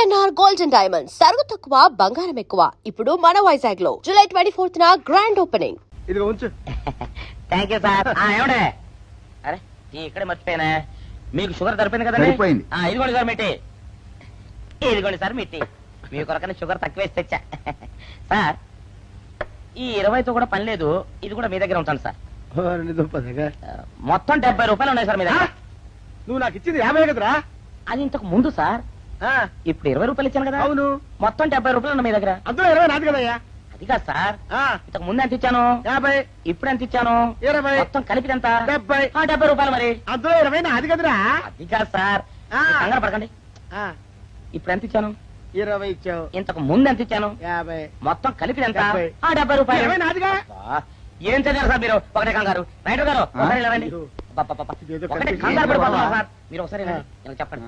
PNR gold and diamonds సరుకు తక్కువ బంగారం ఎక్కువ. ఇప్పుడు మన వైజాగ్ లో జూలై 24th గ్రాండ్ ఓపెనింగ్. ఇదిగో ఉంచు. Thank you sir. ఏమండే అరే ఇక్కడే మర్చిపోయినా, మీకు షుగర్ సరిపోయింది కదా? సరిపోయింది. ఇదిగోండి సార్ మిట్టి, ఇదిగోండి సార్ మిట్టి. మీ కొరకనే షుగర్ తక్కువ వేసి తెచ్చా సార్. ఈ 20తో కూడా పని లేదు, ఇది కూడా మీ దగ్గర ఉంటాను సార్. మొత్తం 70 రూపాయలు ఉన్నాయి సార్ మీ దగ్గర. నువ్వు నాకు ఇచ్చింది 50 కదరా? అది ఇంతకు ముందు సార్, ఇప్పుడు 20 రూపాయలు ఇచ్చాను కదా. అవును. మొత్తం 70 రూపాయలు ఉన్నాయి మీ దగ్గర. అందులో 20 నాది కదయ్యా. అది కాదు సార్, ఇంతకు ముందు ఎంత ఇచ్చాను? 50. ఇప్పుడు ఎంత ఇచ్చాను? 20. మొత్తం కలిపి ఎంత? 70. 70 రూపాయలు. మరి అందులో 20 నాది కదరా? అది కాదు సార్, కంగారు పడకండి. ఇప్పుడు ఎంత ఇచ్చాను? 20 ఇచ్చావు. ఇంతకు ముందు ఎంత ఇచ్చాను? 50. మొత్తం కలిపి ఎంత? 70. 70 రూపాయలు. 20 నాదిగా. ఏం చదివారు సార్ మీరు? ఒకటే కంగారు. రైటర్ గారు ఒకసారి ఇలా రండి. ఒకటే కంగారు పడిపోతున్నారు సార్. మీరు ఒకసారి ఇలా రండి. ఇలా చెప్పండి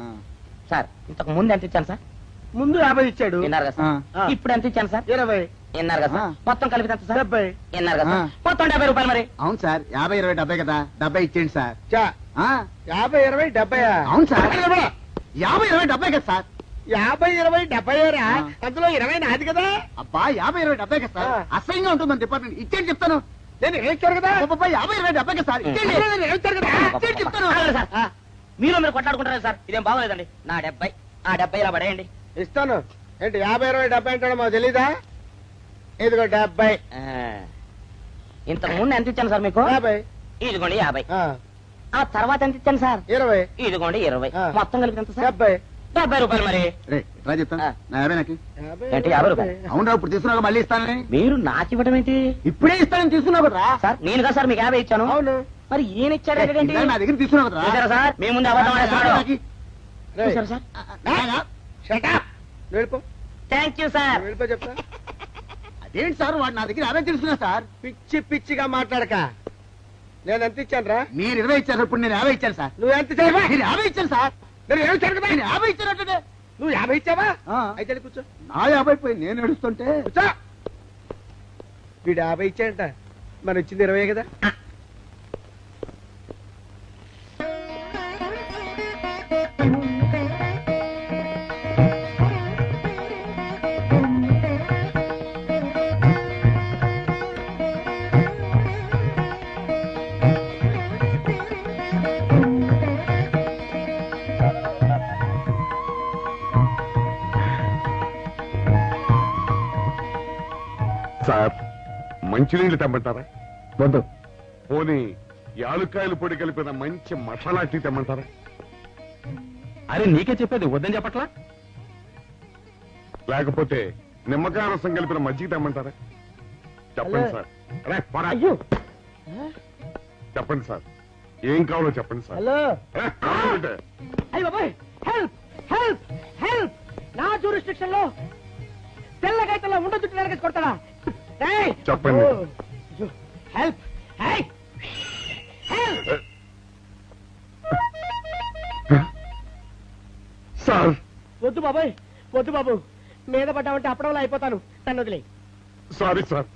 సార్. ఇంతకు ముందు ఎంత ఇచ్చాను సార్? ముందు 50 ఇచ్చాడు. విన్నారు కదా సార్. ఇప్పుడు ఎంత ఇచ్చాను సార్? 20. విన్నారు కదా సార్. మొత్తం కలిపి ఎంత సార్? 70. విన్నారు కదా సార్. మొత్తం 70 రూపాయలు. మరి అవును సార్, 50, 20, 70 కదా. 70 ఇచ్చేయండి సార్. 50, 20, 70. అవును సార్, 50, 20, 70 కదా సార్. 50, 20, 70 రా. అందులో 20 నాది కదా. అబ్బా 50, 20, 70 కదా సార్. అసహ్యంగా ఉంటుంది మన డిపార్ట్మెంట్. ఇచ్చేయండి చెప్తాను. నేను ఇచ్చారు కదా. 50, 20, 70 కదా సార్. ఇచ్చేయండి. ఇచ్చారు కదా. ఇచ్చేయండి చెప్తాను. సార్ మీరు కొట్లాడుకుంటారు సార్. ఇదేం బాగోలేదండి. నా 70 ఆ 70 ఇలా పడేయండి. ఇస్తాను. ఏంటి 50, 20, 70 అంటాడు మాకు తెలీదా? ఇదిగో 70. ఇంతకు ముందు ఎంత ఇచ్చాను సార్ మీకు? 50. ఇదిగోండి 50. ఆ తర్వాత ఎంత ఇచ్చాను సార్? 20. ఇదిగోండి 20. మొత్తం కలిపి ఎంత సార్? 70. 70 రూపాయలు. మరి రే రా చెప్తాను. నా 50 నాకు. ఏంటి 50 రూపాయలు? అవును రా, ఇప్పుడు తీసుకున్నాక మళ్ళీ ఇస్తానని. మీరు నాకు ఇవ్వడం ఏంటి? ఇప్పుడే ఇస్తానని తీసుకున్నావు కదా సార్. నేను కదా సార్ మీకు 50 ఇచ్చాను. అవును. మరి ఈయన ఇచ్చారు ఏంటి? నా దగ్గర తీసుకున్నావు కదా. చూసారా సార్, మీ ముందు అబద్ధం ఆడేస్తున్నాడు. రేయ్, చూసారా సార్? shut up. నువ్వు వెళ్ళిపో. Thank you sir. నువ్వు వెళ్ళిపో చెప్తా. అదేంటి సార్, వాడు నా దగ్గర 50 తీసుకున్నా సార్. పిచ్చి పిచ్చిగా మాట్లాడక. నేను ఎంత ఇచ్చాను రా? మీరు 20 ఇచ్చారు, ఇప్పుడు నేను 50 ఇచ్చాను సార్. నువ్వు ఎంత ఇచ్చావా? మీరు 50 ఇచ్చాను సార్. నేను ఏమి ఇచ్చాను కదా? నేను 50 ఇచ్చానంటే నువ్వు 50 ఇచ్చావా? అయితే వెళ్ళి కూర్చో. నా 50 పోయి నేను ఏడుస్తుంటే. కూర్చో. వీడు 50 ఇచ్చాడంట, మనం ఇచ్చింది 20 కదా. సార్, మంచినీళ్ళు తెమ్మంటారా? వద్దు. పోనీ యాలుక్కాయలు పొడి కలిపిన మంచి మసాలా టీ తెమ్మంటారా? అరే నీకే చెప్పేది, వద్దని చెప్పట్లా. లేకపోతే నిమ్మకాయ రసం కలిపిన మజ్జిగ తెమ్మంటారా? చెప్పండి సార్. అరే, పోరా. చెప్పండి సార్, ఏం కావాలో చెప్పండి సార్. హలో. అరే, కావాలంటే. అయ్య బాబాయ్, హెల్ప్ హెల్ప్ హెల్ప్. నా జ్యూరిస్డిక్షన్ లో తెల్లగైతల్లో ఉండ చుట్టూ నరకేసి కొడతాడా? చెప్పండి. హెల్ప్. సార్, వద్దు బాబాయ్, వద్దు బాబు. మీద పడ్డామంటే అప్పడంలో అయిపోతాను. నన్ను వదిలే. సారీ సార్,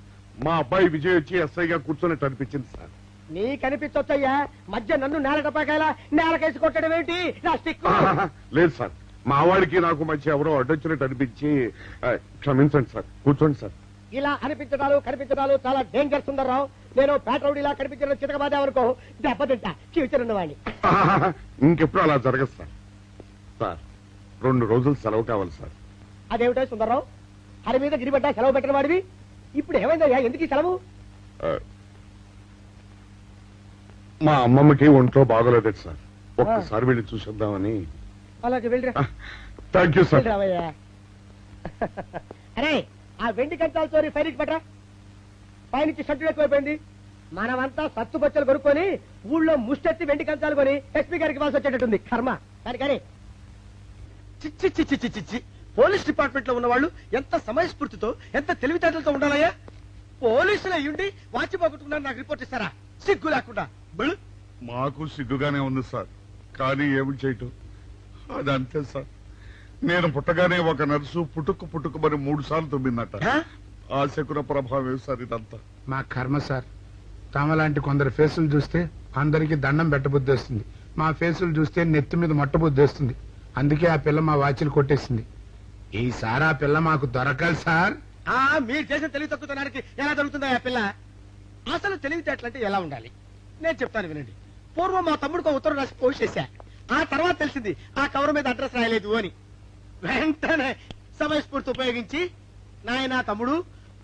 మా అబ్బాయి విజయ్ వచ్చి ఎస్ఐగా కూర్చున్నట్టు అనిపించింది సార్. నీ కనిపించొచ్చయ్యా, మధ్య నన్ను నేల టపాకాయలా నేలకేసి కొట్టడం ఏంటి? నా స్టిక్. లేదు సార్, మా వాడికి నాకు మధ్య ఎవరో అడ్డొచ్చినట్టు అనిపించి క్షమించండి సార్. కూర్చోండి సార్. ఇలా అనిపించడాలు కనిపించడాలు చాలా డేంజర్ సుందర్రావు. నేను పేట్రౌడ్ ఇలా కనిపించిన చితకబాదామనుకో దెబ్బతింటా. ఫ్యూచర్ ఉన్నవాడిని. ఇంకెప్పుడు అలా జరగదు సార్. సార్, 2 రోజులు సెలవు కావాలి సార్. అదేమిటో సుందర్రావు, హరి మీద గిరిబడ్డా సెలవు పెట్టిన వాడివి. ఇప్పుడు ఏమైందయ్యా, ఎందుకు ఈ సెలవు? మా అమ్మమ్మకి ఒంట్లో బాగోలేదు సార్. ఒక్కసారి వెళ్ళి చూసేద్దామని. అలాగే వెళ్ళిరా. Thank you sir. రావయ్యా. అరే, ఆ వెండి కంచాల చోరీ ఫైరికి పెట్టరా. పైనుంచి షట్టు ఎక్కువైపోయింది. మనమంతా సత్తు బచ్చలు కొనుక్కొని ఊళ్ళో ముష్టెత్తి వెండి కంచాలు కొని ఎస్పీ గారికి వాసి వచ్చేటట్టుంది కర్మ. కానీ చిచ్చి చిచ్చి చిచ్చి చిచ్చి. పోలీస్ డిపార్ట్మెంట్ లో ఉన్న వాళ్ళు ఎంత సమయస్ఫూర్తితో, ఎంత తెలివితేటలతో ఉండాలయ్యా. పోలీసులు అయ్యుండి వాచి పోగొట్టుకున్నారు నాకు రిపోర్ట్ ఇస్తారా? సిగ్గు లేకుండా. మాకు సిగ్గుగానే ఉంది సార్, కానీ ఏమి చేయటం, అదంతే సార్. నేను పుట్టగానే ఒక నర్సు పుట్టుకు మరి 3 సార్లు తొమ్మిందట. ఆ శకున ప్రభావం సార్ ఇదంతా. మా కర్మ సార్. తమలాంటి కొందరు ఫేసులు చూస్తే అందరికి దండం పెట్టబుద్ధి వస్తుంది. మా ఫేసులు చూస్తే నెత్తి మీద మొట్టబుద్ధి వస్తుంది. అందుకే ఆ పిల్ల మా వాచిలు కొట్టేసింది. ఈసారి ఆ పిల్ల మాకు దొరకాలి సార్. మీరు చేసిన తెలివి తక్కువతనానికి ఎలా దొరుకుతుందా ఆ పిల్ల? అసలు తెలివితేటలంటే ఎలా ఉండాలి నేను చెప్తాను వినండి. పూర్వం మా తమ్ముడికి ఉత్తరం రాసి పోస్ట్ చేశా. ఆ తర్వాత తెలిసింది ఆ కవర్ మీద అడ్రస్ రాయలేదు అని. వెంటనే సమయస్ఫూర్తి ఉపయోగించి, నాయనా తమ్ముడు,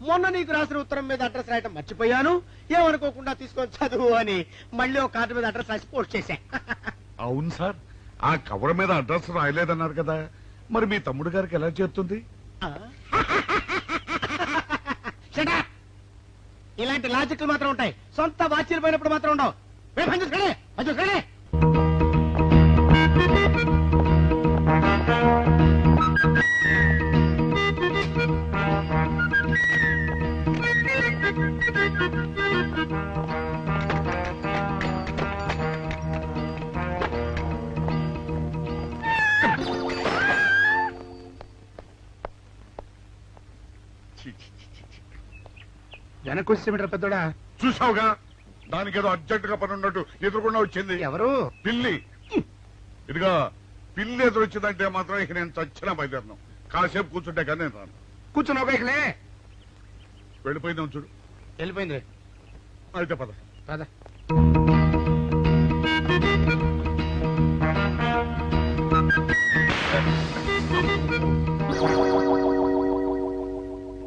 మొన్న నీకు రాసిన ఉత్తరం మీద అడ్రస్ రాయటం మర్చిపోయాను, ఏమనుకోకుండా తీసుకొని చదువు అని మళ్ళీ ఒక కార్డు మీద అడ్రస్ రాసి పోస్ట్ చేశా. అవును సార్, ఆ కవర్ మీద అడ్రస్ రాయలేదన్నారు కదా, మరి మీ తమ్ముడు గారికి ఎలా చేరుతుంది? Shut up! ఇలాంటి లాజిక్లు మాత్రం ఉంటాయి, సొంత వాచీలు పోయినప్పుడు మాత్రం ఉండవు. పని చూసుకోండి, పని చూసుకోండి. వెనక్కి వచ్చేమిట్రా పెద్దోడా? చూసావుగా, దానికేదో అర్జెంట్ గా పని ఉన్నట్టు ఎదురుకుండా వచ్చింది. ఎవరు? పిల్లి. ఇదిగా పిల్లి ఎదురు వచ్చిందంటే మాత్రం ఇక నేను చచ్చినా బయలుదేరను. కాసేపు కూర్చుంటే కానీ నేను రాను. కూర్చున్నావు బైక్లే. వెళ్ళిపోయిందాం చూడు. వెళ్ళిపోయింది. అయితే పద. పద.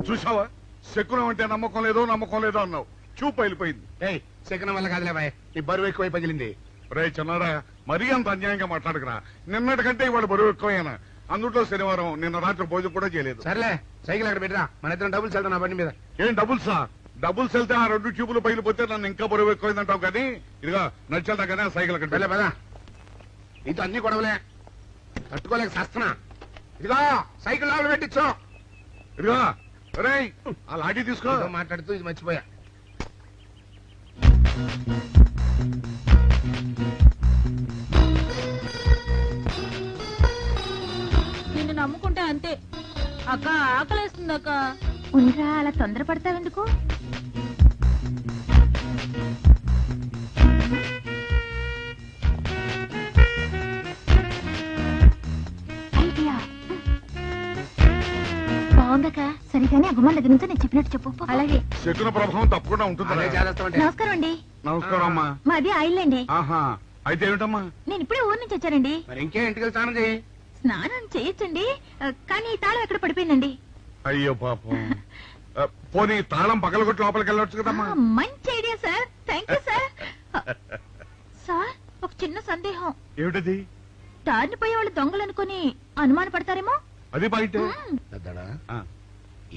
చూసావా, శకునం అంటే నమ్మకం లేదో అన్నావు. చూపు వెళ్ళిపోయింది. ఏయ్, శకునం వల్ల కాదులే బాయ్, నీ బరువు ఎక్కువై పగిలింది. రే చిన్నారా, మరీ అంత అన్యాయంగా మాట్లాడకురా. నిన్నటికంటే ఇవాళ బరువు ఎక్కువైనా. అందులో శనివారం నిన్న రాత్రి భోజనం కూడా చేయలేదు. సర్లే, సైకిల్ అక్కడ పెట్టరా, మన ఇద్దరం డబ్బులు వెళ్తాం నా బండి మీద. ఏం డబుల్సా? డబుల్స్ వెళ్తే ఆ 2 ట్యూబులు పగిలిపోతే నన్ను ఇంకా బరువు ఎక్కువైందంటావు. కానీ ఇదిగా నడిచేదా కానీ ఆ సైకిల్ అక్కడ వెళ్ళే పదా. నీతో అన్ని గొడవలే, తట్టుకోలేక సస్తున్నా. ఇదిగో సైకిల్ లోపల పెట్టించు. ఇదిగా రే, ఆ లాఠీ తీసుకో. ఏదో మాట్లాడుతూ ఇది మర్చిపోయా. నిన్ను నమ్ముకుంటే అంతే అక్క. ఆకలేస్తుంది అక్క. ఉండరా, అలా తొందరపడతావెందుకు? ఐడియా బాగుందక్క. సరిగానే అమ్మమ్మ దగ్గర నుంచి నేను చెప్పినట్టు చెప్పు. అలాగే. శకున ప్రభావం తప్పకుండా ఉంటుంది. అదే చేస్తామంటే. నమస్కారం అండి. నమస్కారం అమ్మా. మాది ఆయిల్ అండి. ఆహా, అయితే ఏమిటమ్మా? నేను ఇప్పుడే ఊరు నుంచి వచ్చానండి. మరి ఇంకే ఇంటికి స్నానం చేయి. స్నానం చేయొచ్చండి, కానీ ఈ తాళం ఎక్కడ పడిపోయిందండి. అయ్యో పాపం. పోనీ తాళం పగలగొట్టి లోపలికి వెళ్ళొచ్చు కదమ్మా. మంచి idea sir, thank you sir. Sir, ఒక చిన్న సందేహం. ఏమిటది? దారిని పోయే వాళ్ళు దొంగలు అనుకుని అనుమాన పడతారేమో. అది బయట. పెద్దడా,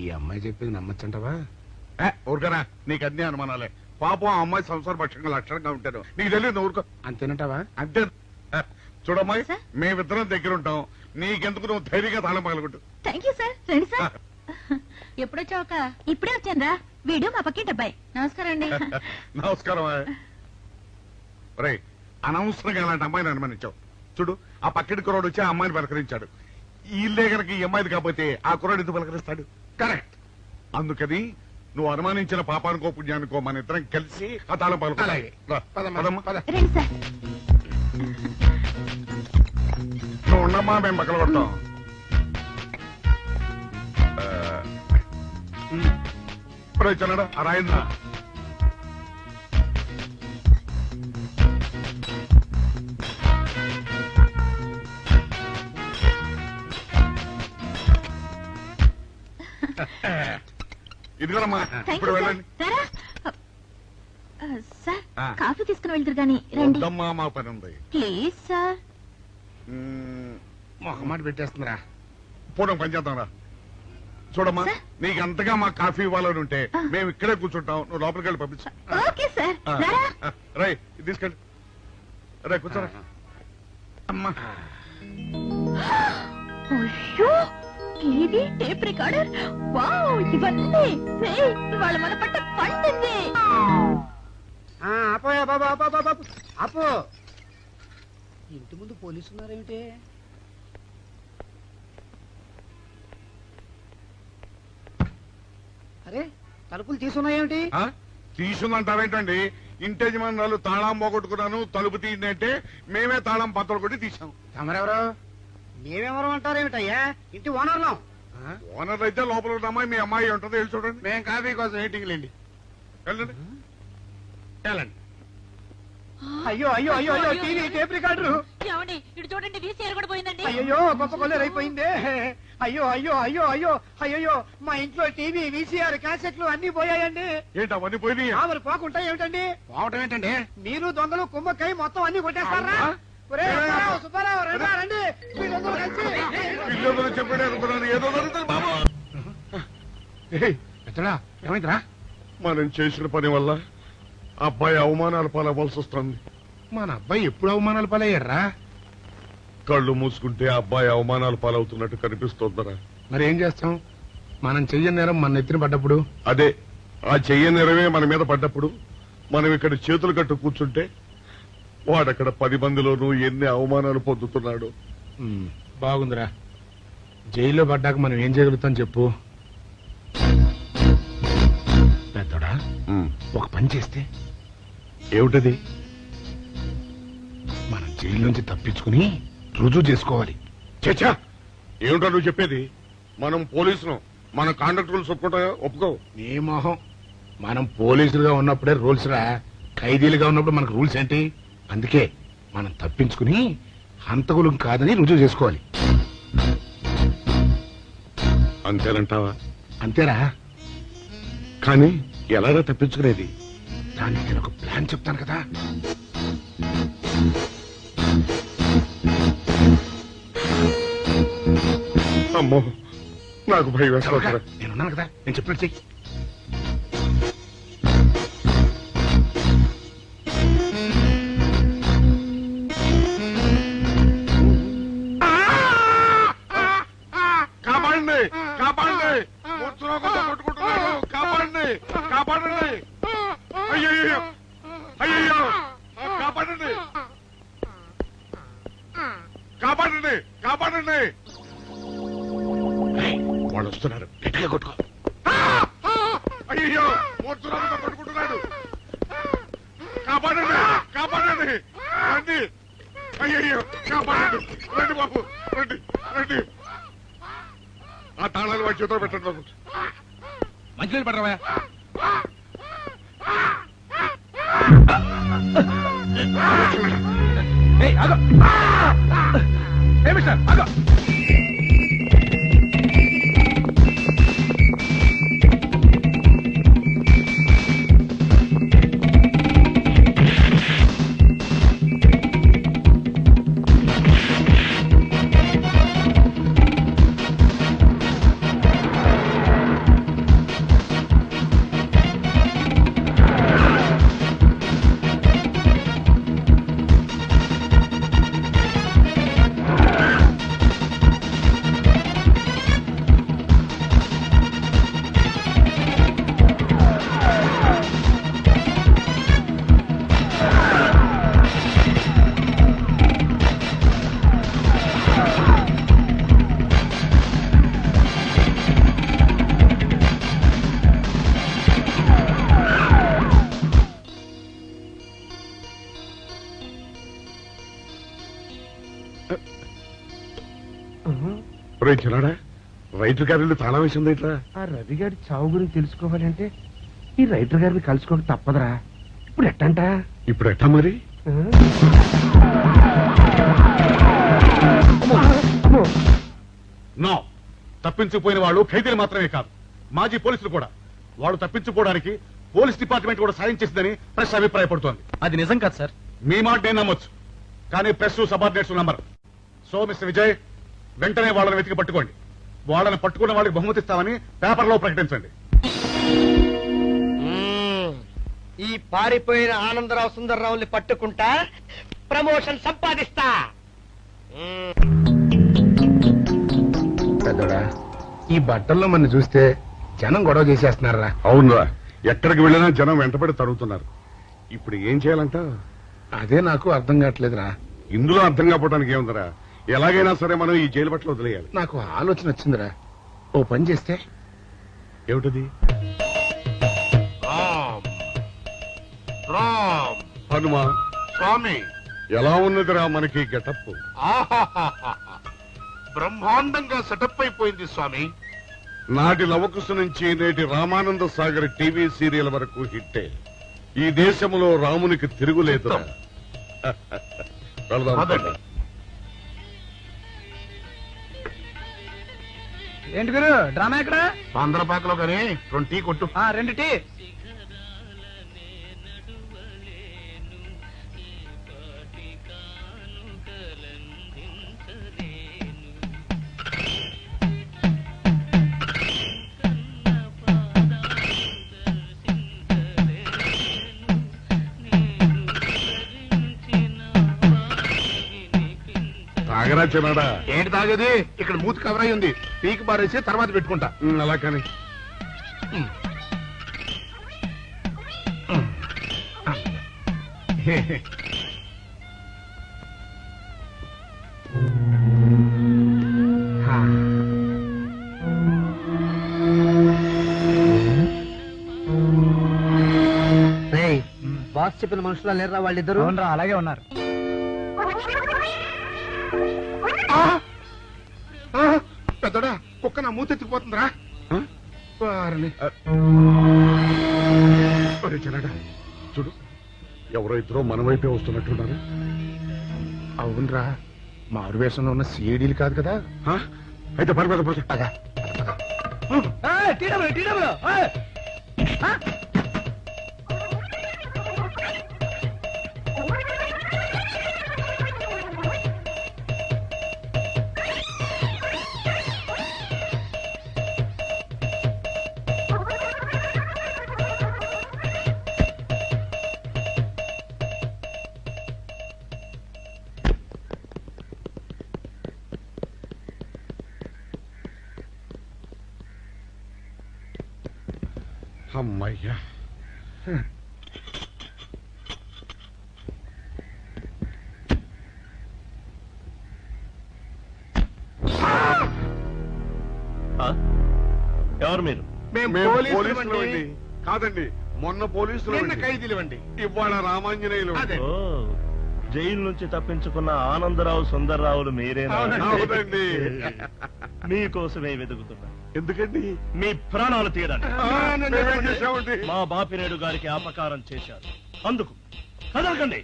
ఈ అమ్మాయి చెప్పింది నమ్మచ్చంటవా? ఊరుకరా, నీకు అన్ని అనుమానాలే. పాపం ఆ అమ్మాయి సంసార పక్షంగా లక్షణంగా ఉంటాను. నీకు తెలియదు ఊరుకో. అంతేనంటావా? అంతే. చూడమ్మాయి, సార్? మేమిద్దరం దగ్గర ఉంటాం. నీకెందుకు, నువ్వు ధైర్యంగా తాళం పగలగొట్టు. Thank you sir. రండి సార్. ఎప్పుడొచ్చావుక? ఇప్పుడే వచ్చాను. వీడు మా పక్కింటి అబ్బాయి. నమస్కారం అండి. నమస్కారం. రే, అనవసరంగా అలాంటి అమ్మాయిని అనుమానించావు. చూడు, ఆ పక్కింటి కుర్రాడు వచ్చి ఆ అమ్మాయిని పలకరించాడు. ఈ ఇల్లే గనక ఈ అమ్మాయిది కాకపోతే ఆ కుర్రాడు ఎందుకు పలకరిస్తాడు? కరెక్ట్. అందుకని నువ్వు అనుమానించిన పాపానికో పుణ్యానికో మన ఇద్దరం కలిసి ఆ తాళం పగలగొట్టు. అలాగే. పదమ్మా, పదమ్మా. పద. రండి సార్. నువ్వు ఉండమ్మా, మేము పగలగొడతాం. ఇప్పుడు వచ్చాడా ఆ రాయిందా? ఇదిగోనమ్మా, థ్యాంక్ ఇప్పుడు యూ సార్. వెళ్ళండి. రారా. సార్, ఆ. కాఫీ తీసుకుని వెళ్తారు గాని రండి వద్దమ్మా, మా పని ఉంది. Please sir. మొహమాట పెట్టేస్తుందిరా. పూర్వం పని చేద్దాంరా. చూడమ్మా, సార్? నీకు అంతగా మా కాఫీ ఇవ్వాలని ఉంటే మేము ఇక్కడే కూర్చుంటాం. నువ్వు లోపలికి వెళ్ళి పంపించు. Okay sir. రారా. రై, ఇది తీసుకెళ్ళి. రే, కూర్చోరా. అమ్మా, అయ్యో, టీవీ, టేప్ రికార్డర్, వావ్, ఇవన్నీ రేయ్, ఇవాళ మన పట్ట పండింది. ఆపోయా బాబా, ఆపో బాబా, ఆపో. ఇంటి ముందు పోలీసు ఉన్నారేమిటి? అరే, తలుపులు తీసున్నాయేమిటి? తీసుందంటారేంటండి? ఇంటి యజమానురాలు తాళం పోగొట్టుకున్నాను, తలుపు తీయండి అంటే మేమే తాళం పత్తలు కొట్టి తీసాం. తమరెవరు? మేమెవరం అంటారేమిటయ్యా? ఇంటి ఓనర్లం. ఓనర్ అయితే లోపల ఉన్న అమ్మాయి మీ అమ్మాయి ఉంటది వెళ్ళి చూడండి. మేము కాఫీ కోసం వెయిటింగ్ లేండి. వెళ్ళండి. వెళ్ళండి. అయ్యో అయ్యో అయ్యో అయ్యో టీవీ టేప్ రికార్డరు. ఏమండి ఇటు చూడండి వీసీఆర్ కూడా పోయిందండి. అయ్యో గొప్ప కొల్లేరు అయిపోయిందే. అయ్యో అయ్యో అయ్యో అయ్యో అయ్యో మా ఇంట్లో టీవీ వీసీఆర్ క్యాసెట్లు అన్ని పోయాయండి. ఏంటి అవన్నీ పోయినాయి? మరి పోకుంటా ఏమిటండి? పోవటం ఏంటండి? మీరు దొంగలు కుమ్మక్కై మొత్తం అన్ని కొట్టేస్తారా? ఒరేయ్, సుబ్బారావు, సుబ్బారావు, రండి, రండి. మీరందరూ కలిసి పిల్లలు చెప్పాడు అనుకున్నాను, ఏదో జరుగుతుంది బాబు. ఎత్తడా ఏమైందిరా? మనం చేసిన పని వల్ల అబ్బాయి అవమానాలు పాలవలసి వస్తుంది. మన అబ్బాయి ఎప్పుడు అవమానాలు పాలయ్యారా? కళ్ళు మూసుకుంటే అబ్బాయి అవమానాలు పాలవుతున్నట్టు కనిపిస్తోందరా. మరి ఏం చేస్తాం? మనం చెయ్యని నేరం మన నెత్తిన పడ్డప్పుడు. అదే ఆ చెయ్య నెరవే మన మీద పడ్డప్పుడు మనం ఇక్కడ చేతులు కట్టు కూర్చుంటే వాడక్కడ 10 మందిలోనూ ఎన్ని అవమానాలు పొందుతున్నాడు. బాగుందిరా. జైల్లో పడ్డాక మనం ఏం చేయగలుగుతాం చెప్పు. పెద్దోడా ఒక పని చేస్తే ఏమిటది? మనం జైలు నుంచి తప్పించుకుని రుజువు చేసుకోవాలి. చచ్చా, ఏమిటో నువ్వు చెప్పేది? మనం పోలీసులు, మన కాంట్రాక్టర్లు ఒప్పుకో. నీ మొహం. మనం పోలీసులుగా ఉన్నప్పుడే రూల్స్ రా. ఖైదీలుగా ఉన్నప్పుడు మనకు రూల్స్ ఏంటి? అందుకే మనం తప్పించుకుని హంతకులం కాదని రుజువు చేసుకోవాలి. అంతేనంటావా? అంతేరా. కానీ ఎలాగా తప్పించుకునేది? దానికి నేను ఒక ప్లాన్ చెప్తాను కదా. అమ్మో, నాకు భయం వేస్తా. నేనున్నాను కదా, నేను చెప్పినట్టు చెయ్యి. కాపాడండి, కాపాడండి, కొట్టుకుంటున్నాడు, కాపాడండి, కాపాడండి. అయ్యయ్యో, అయ్యయ్యో, కాపాడండి, కాపాడండి, కాపాడండి. వాళ్ళు వస్తున్నారు, గట్టిగా కొట్టుకో. అయ్యో, మూర్చురాలతో పట్టుకుంటున్నాడు. కాపాడండి, కాపాడండి, రండి. అయ్యయ్యో, కాపాడండి, రండి బాబు, రండి, రండి. ఆ తాళాలు వాడి చేతిలో పెట్టండి బాబు. మంచినీళ్ళు పడరావా? చిన్నాడా, రైతు గారి తాళం వేసింది ఇట్లా. ఆ రవి గారి చావు గురించి తెలుసుకోవాలంటే ఈ రైటర్ గారిని కలుసుకోక తప్పదురా. ఇప్పుడు ఎట్టంట? ఇప్పుడు ఎట్టా మరి? నో, తప్పించిపోయిన వాళ్ళు ఖైదీలు మాత్రమే కాదు, మాజీ పోలీసులు కూడా. వాళ్ళు తప్పించుకోవడానికి పోలీస్ డిపార్ట్మెంట్ కూడా సాయం చేసిందని ప్రెస్ అభిప్రాయపడుతోంది. అది నిజం కాదు సార్. మీ మాట నేను నమ్మొచ్చు, కానీ press subordinates number. So mister Vijay, వెంటనే వాళ్ళని వెతికి పట్టుకోండి. వాళ్ళని పట్టుకున్న వాళ్ళకి బహుమతి ఇస్తామని పేపర్లో ప్రకటించండి. ఈ పారిపోయిన ఆనందరావు సుందర్రావుని పట్టుకుంటా ప్రమోషన్ సంపాదిస్తా. పెద్దోడా, ఈ బట్టల్లో మన చూస్తే జనం గొడవ చేసేస్తున్నారా? అవునురా, ఎక్కడికి వెళ్ళినా జనం వెంటబడి తరుగుతున్నారు. ఇప్పుడు ఏం చేయాలంట? అదే నాకు అర్థం కావట్లేదురా. ఇందులో అర్థం కాకపోవడానికి ఏముందరా? ఎలాగైనా సరే మనం ఈ జైలు బట్టలు వదిలేయాలి. నాకు ఆలోచన వచ్చిందిరా. ఓ పని చేస్తే. ఏమిటది? రామ్ హనుమా స్వామి, ఎలా ఉన్నదిరా మనకి గెటప్? బ్రహ్మాండంగా సెటప్ అయిపోయింది స్వామి. నాటి లవకుశ నుంచి నేటి రామానంద సాగర్ టీవీ సీరియల్ వరకు హిట్టే. ఈ దేశంలో రామునికి తిరుగులేదు. ఏంటి గురు డ్రామా ఎక్కడ? తొందరపాకలో కానీ 2 టీ కొట్టు. 2 టీ. తాగరా చిన్నాడా? ఏంటి తాగేది? ఇక్కడ మూతి కవర్ అయి ఉంది. పీకి పారేసి తర్వాత పెట్టుకుంటా. అలా కానీ బాస్ చెప్పిన మనుషులా లేరా వాళ్ళిద్దరు? అలాగే ఉన్నారు. పెద్దడా కుక్క నా మూతెత్తిపోతుందిరా. చిన్నాడా చూడు, ఎవరో ఇద్దరు మన వైపే వస్తున్నట్టున్నారు. అవునరా, మారు వేషంలో ఉన్న సిఐడీలు కాదు కదా. అయితే పర్వాలేదు పద. అమ్మయ్యా, ఎవరు మీరు? మేము పోలీసులు అండి. కాదండి, మొన్న పోలీసులు ఖైదీలు అండి. ఇవాళ రామాంజనేయులు. ఓ, జైలు నుంచి తప్పించుకున్న ఆనందరావు సుందర్రావులు మీరేనా? అవునండి. మీకోసమే వెతుకుతున్నా. ఎందుకండి? మీ ప్రాణాలు తీయడానికి. మేమేం చేశామండి? మా బాపినేడు గారికి అపకారం చేశారు, అందుకు కదలకండి.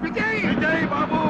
విజయ్ బాబు,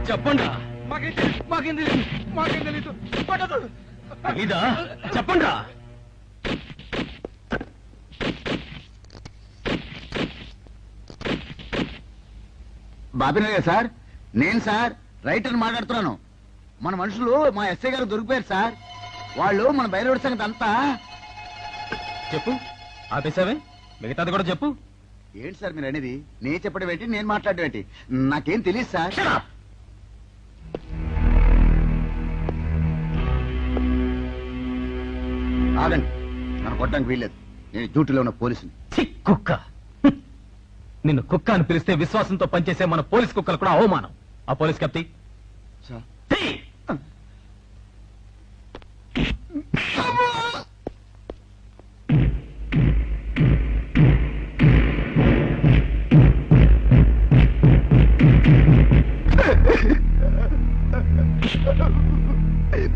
చెప్పండి మాకేం తెలీదు తెలీదా చెప్పండి బాబినయ్య సార్, నేను సార్ రైటర్ మాట్లాడుతున్నాను. మన మనుషులు మా ఎస్ఐ గారు దొరికిపోయారు సార్. వాళ్ళు మన బయలుదేరి సంగతి అంతా చెప్పు. ఆపేసావే, మిగతాది కూడా చెప్పు. ఏంటి సార్ మీరు అనేది? నేను చెప్పడం ఏంటి, నేను మాట్లాడడం ఏంటి? నాకేం తెలియదు సార్. ఆగండి, నన్ను కొట్టడానికి వీల్లేదు. నేను డ్యూటీలో ఉన్న పోలీసుని. కుక్క నిన్ను కుక్క అని పిలిస్తే విశ్వాసంతో పనిచేసే మన పోలీస్ కుక్కలు కూడా అవమానం. ఆ పోలీస్ కప్తి సార్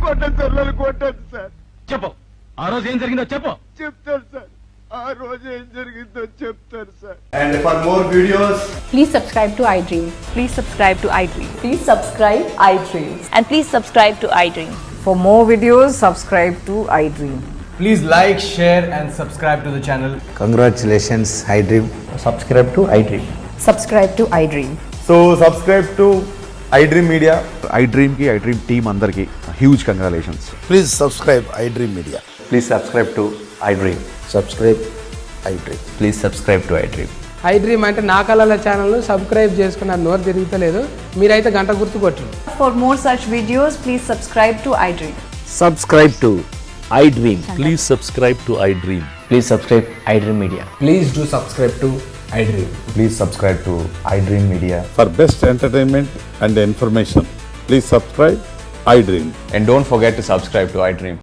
కొట్టండి సార్, నన్ను కొట్టండి సార్. చెప్పు, ఆ రోజు ఏం జరిగిందో చెప్పు. చెప్తాను సార్, ఆ రోజు ఏం జరిగిందో చెప్తాను sir. And for more videos, Please subscribe to iDream. Please subscribe to iDream. Please subscribe iDream. And please subscribe to iDream. For more videos, subscribe to iDream. please like, share and subscribe to the channel. Congratulations, iDream. Subscribe to iDream. Subscribe to iDream. So subscribe to iDream Media. iDream ki iDream team andarki huge congratulations. Please subscribe I dream media. Please subscribe to iDream. Subscribe I dream. Please subscribe to iDream. iDream అంటే నా కళల channel subscribe చేసుకున్న నోరు తిరుగుతలేదు. మీరైతే గంట గుర్తు కొట్టు. For more such videos, please subscribe to iDream. Subscribe to iDream. Please subscribe to iDream. Please subscribe iDream Media. Please do subscribe to iDream. Please subscribe to iDream Media. For best entertainment and information please subscribe I dream. And don't forget to subscribe to iDream.